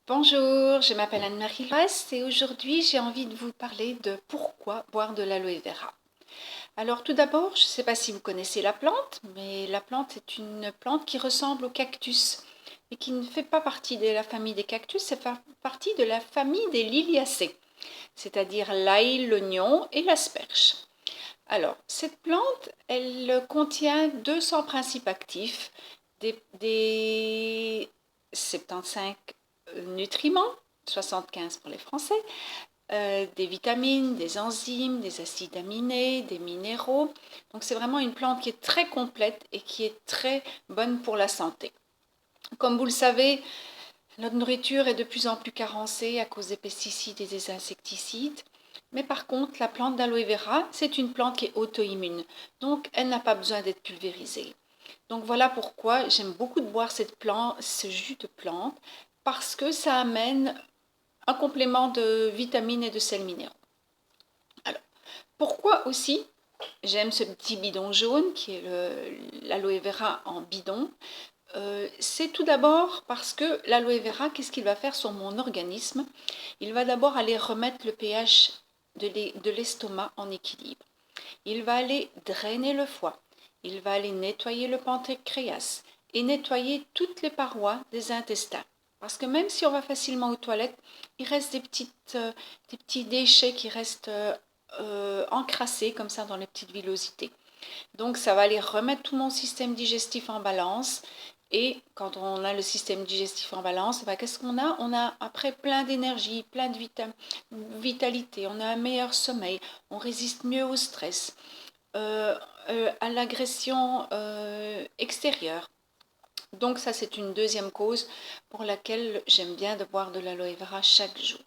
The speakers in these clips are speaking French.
Bonjour, je m'appelle Anne-Marie Loès et aujourd'hui j'ai envie de vous parler de pourquoi boire de l'aloe vera. Alors tout d'abord, je ne sais pas si vous connaissez la plante, mais la plante est une plante qui ressemble au cactus et qui ne fait pas partie de la famille des cactus, c'est partie de la famille des liliacées, c'est-à-dire l'ail, l'oignon et l'asperge. Alors, cette plante, elle contient 200 principes actifs, des 75 nutriments, 75 pour les Français, des vitamines, des enzymes, des acides aminés, des minéraux. Donc c'est vraiment une plante qui est très complète et qui est très bonne pour la santé. Comme vous le savez, notre nourriture est de plus en plus carencée à cause des pesticides et des insecticides. Mais par contre, la plante d'aloe vera, c'est une plante qui est auto-immune. Donc, elle n'a pas besoin d'être pulvérisée. Donc, voilà pourquoi j'aime beaucoup de boire ce jus de plante, parce que ça amène un complément de vitamines et de sels minéraux. Alors, pourquoi aussi j'aime ce petit bidon jaune qui est l'aloe vera en bidon? C'est tout d'abord parce que l'aloe vera, qu'est-ce qu'il va faire sur mon organisme? Il va d'abord aller remettre le pH de l'estomac en équilibre. Il va aller drainer le foie. Il va aller nettoyer le pancréas et nettoyer toutes les parois des intestins. Parce que même si on va facilement aux toilettes, il reste des petits déchets qui restent encrassés comme ça dans les petites villosités. Donc ça va aller remettre tout mon système digestif en balance. Et quand on a le système digestif en balance, qu'est-ce qu'on a? On a après plein d'énergie, plein de vitalité, on a un meilleur sommeil, on résiste mieux au stress, à l'agression extérieure. Donc ça, c'est une deuxième cause pour laquelle j'aime bien de boire de l'aloe vera chaque jour.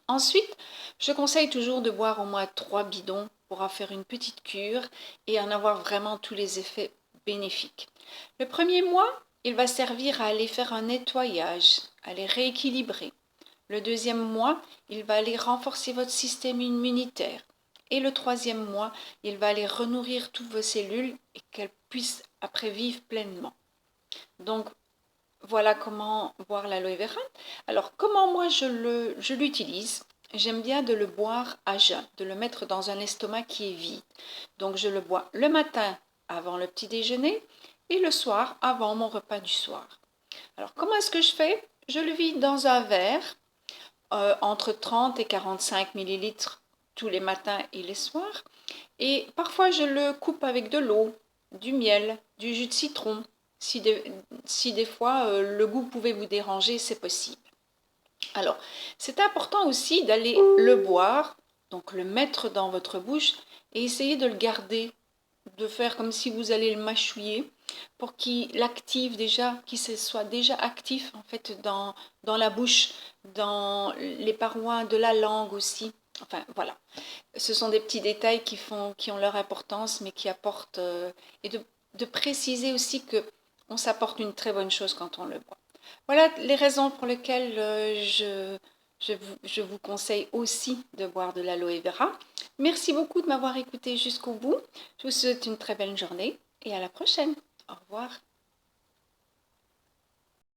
Ensuite, je conseille toujours de boire au moins 3 bidons pour en faire une petite cure et en avoir vraiment tous les effets bénéfiques. Le premier mois, il va servir à aller faire un nettoyage, à les rééquilibrer. Le deuxième mois, il va aller renforcer votre système immunitaire. Et le troisième mois, il va aller renourrir toutes vos cellules et qu'elles puissent après vivre pleinement. Donc, voilà comment boire l'aloe vera. Alors, comment moi je l'utilise? J'aime bien de le boire à jeun, de le mettre dans un estomac qui est vide. Donc, je le bois le matin avant le petit déjeuner et le soir avant mon repas du soir. Alors, comment est-ce que je fais? Je le vide dans un verre entre 30 et 45 millilitres tous les matins et les soirs. Et parfois, je le coupe avec de l'eau, du miel, du jus de citron. Si des fois le goût pouvait vous déranger, c'est possible. Alors, c'est important aussi d'aller le boire, donc le mettre dans votre bouche et essayer de le garder, de faire comme si vous allez le mâchouiller pour qu'il active déjà, qu'il soit déjà actif en fait dans la bouche, dans les parois de la langue aussi. Enfin, voilà. Ce sont des petits détails qui ont leur importance, mais qui apportent, et de préciser aussi que on s'apporte une très bonne chose quand on le boit. Voilà les raisons pour lesquelles je vous conseille aussi de boire de l'aloe vera. Merci beaucoup de m'avoir écouté jusqu'au bout. Je vous souhaite une très belle journée et à la prochaine. Au revoir.